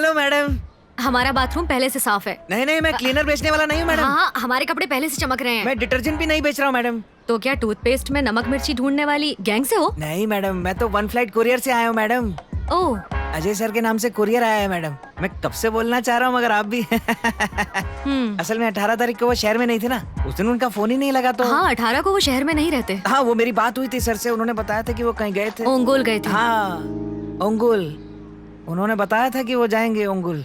Hello madam. हमारा bathroom पहले से साफ है। नहीं नहीं, मैं क्लीनर बेचने वाला नहीं हूँ मैडम। हाँ, हमारे कपड़े पहले से चमक रहे हैं। मैं डिटर्जेंट भी नहीं बेच रहा हूँ मैडम। तो क्या टूथपेस्ट में नमक मिर्ची ढूंढने वाली गैंग से हो? नहीं मैडम, मैं तो वन फ्लाइट कुरियर से आया हूँ मैडम। ओह, अजय सर के नाम से कुरियर आया है मैडम। मैं कब से बोलना चाह रहा हूँ मगर आप भी असल में 18 तारीख को वो शहर में नहीं थे ना, उस दिन उनका फोन ही नहीं लगा तो। हाँ 18 को वो शहर में नहीं रहते। हाँ, वो मेरी बात हुई थी सर से, उन्होंने बताया था कि वो कहीं गए थे। ओंगोल गए थे। हाँ ओंगुल, उन्होंने बताया था कि वो जाएंगे ओंगुल,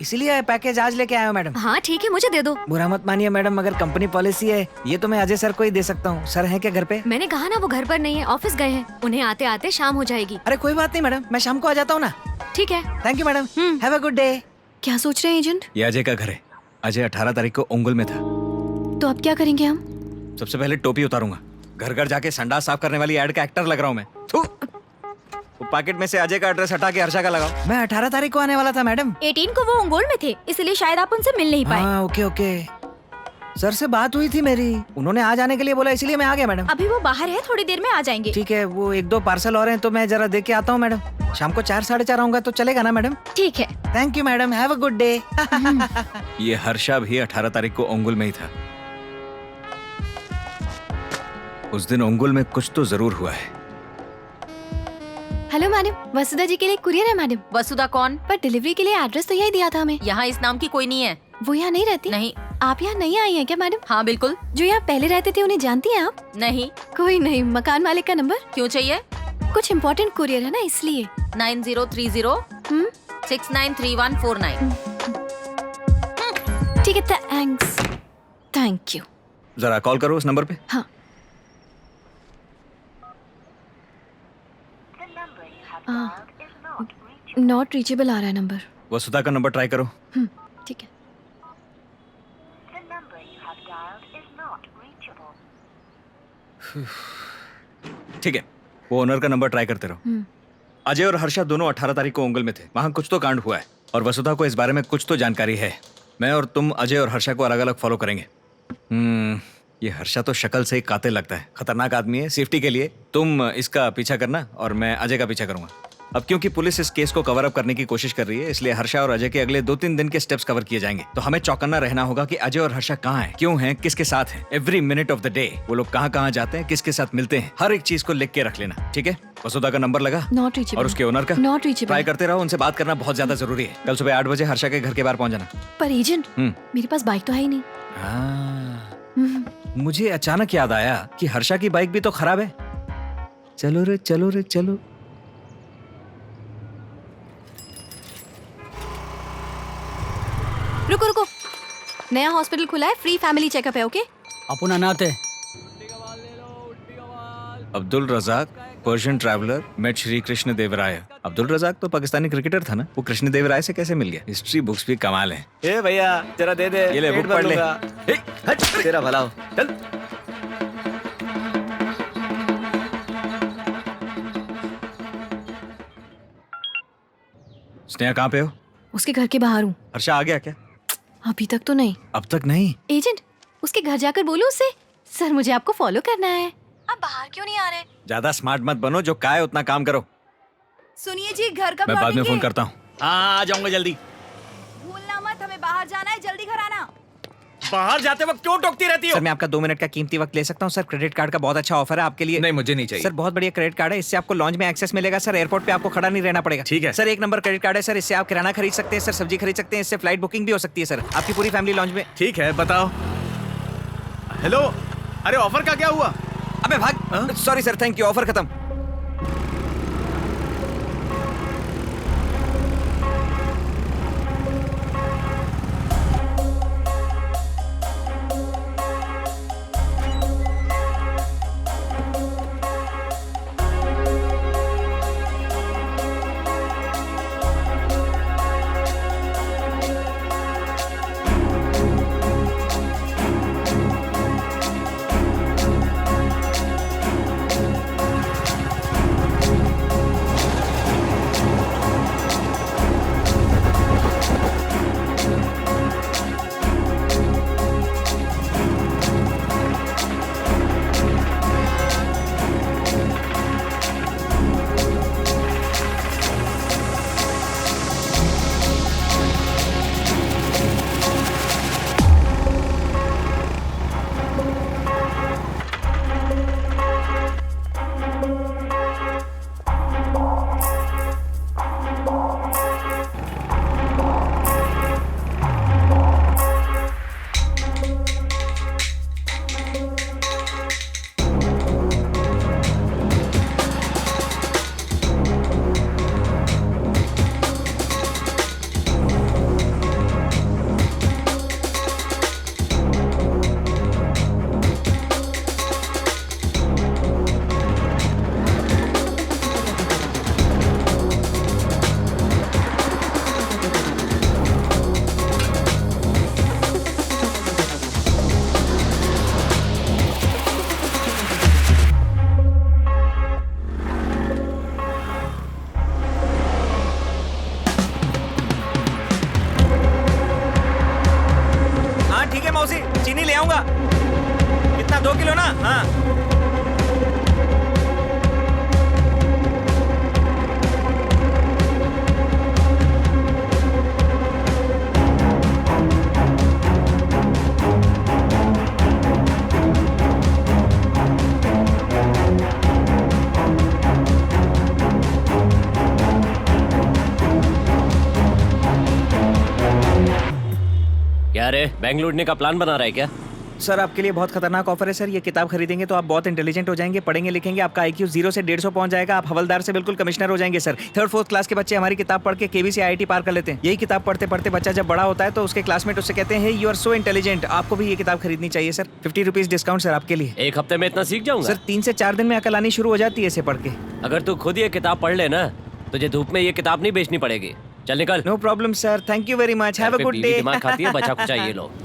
इसीलिए पैकेज आज लेके आया हूँ मैडम। हाँ ठीक है, मुझे दे दो। बुरा मत मानिए मैडम, मगर कंपनी पॉलिसी है, ये तो मैं अजय सर को ही दे सकता हूँ। सर है क्या घर पे? मैंने कहा ना वो घर पर नहीं है, ऑफिस गए हैं। उन्हें आते आते शाम हो जाएगी। अरे कोई बात नहीं मैडम, मैं शाम को आ जाता हूँ ना। ठीक है। Thank you madam, have a good day. क्या सोच रहे हैं एजेंट? ये अजय का घर है। अजय 18 तारीख को ओंगुल में था। तो अब क्या करेंगे हम? सबसे पहले टोपी उतारूंगा, घर घर जाके संडास साफ करने वाली एड का एक्टर लग रहा हूँ मैं। थू। वो पैकेट में से अजय का एड्रेस हटा के हर्षा का लगाओ। मैं 18 तारीख को आने वाला था मैडम। 18 को वो ओंगोल में थे, इसलिए शायद आप उनसे मिल नहीं पाए। हाँ ओके ओके, सर से बात हुई थी मेरी, उन्होंने आ जाने के लिए बोला, इसीलिए मैं आ गया मैडम। अभी वो बाहर है, थोड़ी देर में आ जाएंगे। ठीक है, वो 1-2 पार्सल और हैं तो मैं जरा दे के आता हूँ मैडम। शाम को 4-4:30 आऊंगा तो चलेगा ना मैडम? ठीक है। Thank you madam, have a good day. ये हर्षा भी 18 तारीख को ओंगुल में ही था। उस दिन ओंगुल में कुछ तो जरूर हुआ है। हेलो मैडम, वसुधा जी के लिए कुरियर है मैडम। वसुधा कौन? पर डिलीवरी के लिए एड्रेस तो यही दिया था हमें। यहाँ इस नाम की कोई नहीं है। वो यहाँ नहीं रहती? नहीं। आप यहाँ नहीं आई हैं क्या मैडम? हाँ बिल्कुल। जो यहाँ पहले रहते थे उन्हें जानती हैं आप? नहीं। कोई नहीं, मकान मालिक का नंबर? क्यों चाहिए? कुछ इम्पोर्टेंट कुरियर है ना, इसलिए। 9030693149। ठीक है, थैंक्स। Thank you. जरा कॉल करो उस नंबर पे। हाँ। नॉट रीचेबल आ रहा है नंबर। वसुधा का नंबर ट्राई करो। ठीक है। ठीक है, वो ओनर का नंबर ट्राई करते रहो। अजय और हर्षा दोनों 18 तारीख को ओंगल में थे, वहाँ कुछ तो कांड हुआ है और वसुधा को इस बारे में कुछ तो जानकारी है। मैं और तुम अजय और हर्षा को अलग अलग फॉलो करेंगे। ये हर्षा तो शक्ल से ही कातिल लगता है, खतरनाक आदमी है। सेफ्टी के लिए तुम इसका पीछा करना और मैं अजय का पीछा करूंगा। अब क्योंकि पुलिस इस केस को कवर अप करने की कोशिश कर रही है, इसलिए हर्षा और अजय के अगले 2-3 दिन के स्टेप्स कवर किए जाएंगे। तो हमें चौकन्ना रहना होगा कि अजय और हर्षा कहाँ हैं, क्यों हैं, किसके साथ हैं। Every minute of the day वो लोग कहाँ कहाँ जाते हैं, किसके साथ मिलते हैं, हर एक चीज को लिख के रख लेना, ठीक है? वसुधा का नंबर लगा? Not reachable. और उसके ओनर का? Not reachable. ट्राई करते रहो, उनसे बात करना बहुत ज्यादा जरूरी है। कल सुबह 8 बजे हर्षा के घर के बाहर पहुंच जाना। पर एजेंट, मेरे पास बाइक तो है ही नहीं। मुझे अचानक याद आया कि हर्षा की बाइक भी तो खराब है। चलो रे चलो रे चलो। रुको रुको, नया हॉस्पिटल खुला है, फ्री फैमिली चेकअप है। ओके? अपन अनाथ है। Abdul Razzaq Persian traveller met Shri Krishna Devaraya. Abdul Razzaq तो पाकिस्तानी क्रिकेटर था ना, वो कृष्ण देवराय से कैसे मिल गया? हिस्ट्री बुक्स भी कमाल है। ए भैया जरा दे दे, ये ले बुक पढ़ ले। ए, हट, तेरा भला हो, चल। स्नेहा कहाँ पे हो? उसके घर के बाहर हूँ। हर्षा आ गया क्या? अभी तक तो नहीं। अब तक नहीं? एजेंट, उसके घर जाकर बोलो उससे, सर मुझे आपको फॉलो करना है। आप बाहर क्यों नहीं आ रहे? ज्यादा स्मार्ट मत बनो, जो का है उतना काम करो। सुनिए जी, घर कब मैं बाद में लौटेंगे? फोन करता हूँ। हाँ आ जाऊंगा जल्दी। भूलना मत, हमें बाहर जाना है, जल्दी घर आना। बाहर जाते वक्त क्यों टोकती रहती हो? सर मैं आपका 2 मिनट का कीमती वक्त ले सकता हूँ? सर क्रेडिट कार्ड का बहुत अच्छा ऑफर है आपके लिए। नहीं मुझे नहीं चाहिए। सर बहुत बढ़िया क्रेडिट कार्ड है, इससे आपको लॉन्च में एक्सेस मिलेगा। सर एयरपोर्ट पे आपको खड़ा नहीं रहना पड़ेगा। ठीक है। सर 1 नंबर क्रेडिट कार्ड है सर, इससे आप किराना खरीद सकते हैं सर, सब्जी खरीद सकते हैं, इससे फ्लाइट बुकिंग भी हो सकती है सर, आपकी पूरी फैमिली लॉन्च में। ठीक है बताओ। हेलो, अरे ऑफर का क्या हुआ? अबे भाग। Sorry sir, thank you, offer खत्म। जाऊंगा। कितना, 2 किलो ना? हाँ। क्या रे, बैंक लूटने का प्लान बना रहा है क्या? सर आपके लिए बहुत खतरनाक ऑफर है सर। ये किताब खरीदेंगे तो आप बहुत इंटेलिजेंट हो जाएंगे, पढ़ेंगे लिखेंगे, आपका IQ 0 से 150 पहुंच जाएगा, आप हवलदार से बिल्कुल कमिश्नर हो जाएंगे सर। 3rd 4th क्लास के बच्चे हमारी किताब पढ़ के KV से IIT पार कर लेते हैं। यही किताब पढ़ते पढ़ते बच्चा जब बड़ा होता है तो उसके क्लासमेट उससे कहते हैं यू आर सो इंटेलिजेंट। आपको भी ये किताब खरीदनी चाहिए सर। 50 रुपीज डिस्काउंट सर आपके लिए। 1 हफ्ते में इतना सीख जाऊंगा? सर 3 से 4 दिन में अकल आनी शुरू हो जाती है इसे पढ़ के। अगर तू खुद ये किताब पढ़ ले ना, तुझे धूप में ये किताब नहीं बेचनी पड़ेगी। चल निकल। No problem sir, thank you very much, have a good day. दिमाग खाती है बचा कुचा ये लोग।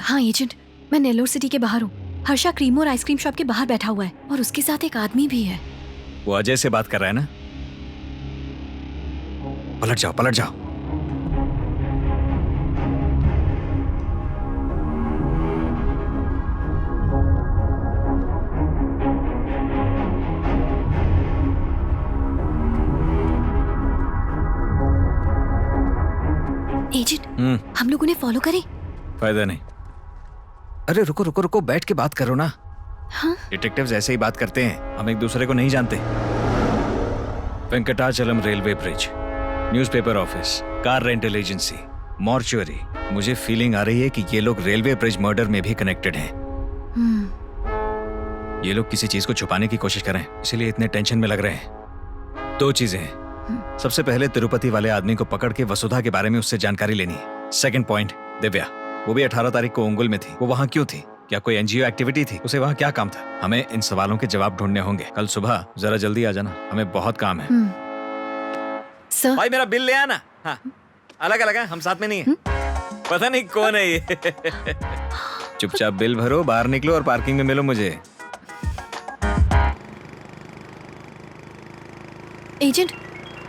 हाँ एजेंट, मैं नेल्लोर सिटी के बाहर हूँ। हर्षा क्रीम और आइसक्रीम शॉप के बाहर बैठा हुआ है और उसके साथ एक आदमी भी है। वो अजय से बात कर रहा है ना? पलट जाओ, पलट जाओ। एजेंट, हम लोग उन्हें फॉलो करें? फायदा नहीं। अरे रुको रुको रुको, बैठ के बात करो ना। हाँ? डिटेक्टिव्स ऐसे ही बात करते हैं, हम एक दूसरे को नहीं जानते। Venkatachalam railway bridge, newspaper office, car rental agency, mortuary. मुझे फीलिंग आ रही है कि ये लोग रेलवे ब्रिज मर्डर में भी कनेक्टेड हैं। ये लोग किसी चीज को छुपाने की कोशिश कर रहे हैं, इसीलिए इतने टेंशन में लग रहे हैं। 2 चीजें हैं। सबसे पहले तिरुपति वाले आदमी को पकड़ के वसुधा के बारे में उससे जानकारी लेनी है। सेकंड पॉइंट, दिव्या, वो भी 18 तारीख को उंगुल में थी। वो वहाँ क्यों थी? क्या कोई NGO एक्टिविटी थी? उसे वहाँ क्या काम था? हमें इन सवालों के जवाब ढूंढने होंगे। कल सुबह जरा जल्दी आ जाना, हमें बहुत काम है। सर, भाई मेरा बिल ले आना। हाँ, अलग अलग है, हम साथ में नहीं है। पता नहीं कौन है ये। चुपचाप बिल भरो, बाहर निकलो और पार्किंग में मिलो मुझे। एजेंट,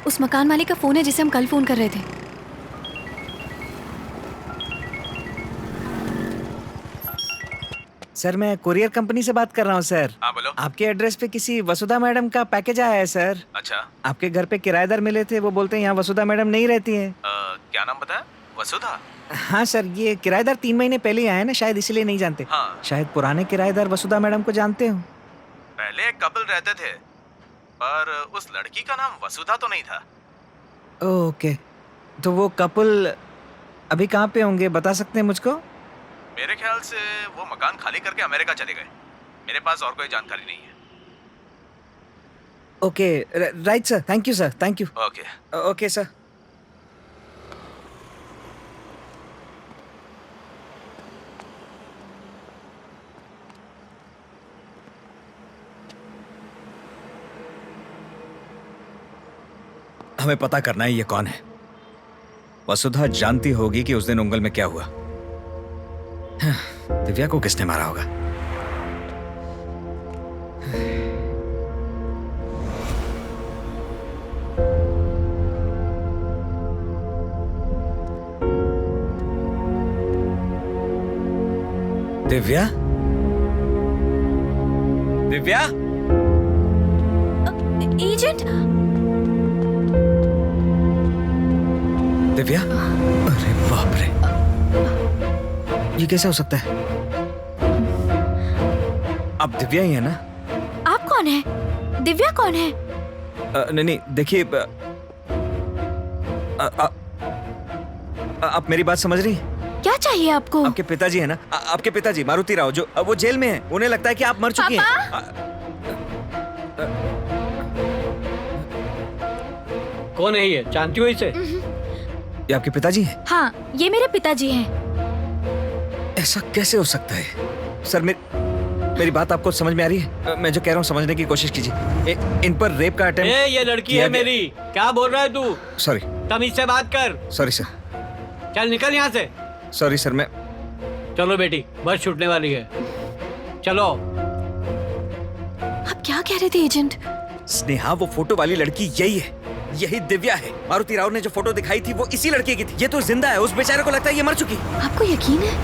उस मकान मालिक का फोन है जिसे हम कल फोन कर रहे थे। सर मैं कुरियर कंपनी से बात कर रहा हूँ सर। हाँ बोलो। आपके एड्रेस पे किसी वसुधा मैडम का पैकेज आया है सर। अच्छा, आपके घर पे किराएदार मिले थे, वो बोलते हैं यहाँ वसुधा मैडम नहीं रहती है। क्या नाम बताया? वसुधा? हाँ सर, ये किराएदार 3 महीने पहले ही आए ना, शायद इसलिए नहीं जानते। हाँ। शायद पुराने किराएदार वसुधा मैडम को जानते हो। पहले एक कपल रहते थे, पर उस लड़की का नाम वसुधा तो नहीं था। ओके, तो वो कपल अभी कहाँ पे होंगे, बता सकते हैं मुझको? मेरे ख्याल से वो मकान खाली करके अमेरिका चले गए। मेरे पास और कोई जानकारी नहीं है। Okay, right sir, thank you sir, thank you. Okay. Okay sir. हमें पता करना है ये कौन है। वसुधा जानती होगी कि उस दिन उंगल में क्या हुआ। दिव्या को किसने मारा होगा? दिव्या? दिव्या? एजेंट, दिव्या? अरे बाप रे, ये कैसे हो सकता है? आप दिव्या ही है ना? आप कौन है? दिव्या कौन है? नहीं नहीं, देखिए, आप मेरी बात समझ रही हैं? क्या चाहिए आपको? आपके पिताजी है ना, आपके पिताजी मारुति राव, जो वो जेल में है। उन्हें लगता है कि आप मर चुकी हैं। कौन है ये, जानती हो इसे? ये आपके पिताजी हैं? हाँ, ये मेरे पिताजी हैं। ऐसा कैसे हो सकता है? सर, मेरी बात आपको समझ में आ रही है? मैं जो कह रहा हूँ समझने की कोशिश कीजिए। इन पर रेप का अटेम्प्ट। ये लड़की है मेरी, क्या बोल रहा है तू? सॉरी। तमीज से बात कर। Sorry sir. चल निकल यहाँ से। सॉरी सर, मैं। चलो बेटी, बस छूटने वाली है, चलो। आप क्या कह रहे थे एजेंट? स्नेहा, वो फोटो वाली लड़की यही है, यही दिव्या है। मारुति राव ने जो फोटो दिखाई थी वो इसी लड़के की थी। ये तो जिंदा है, उस बेचारे को लगता है ये मर चुकी। आपको यकीन है?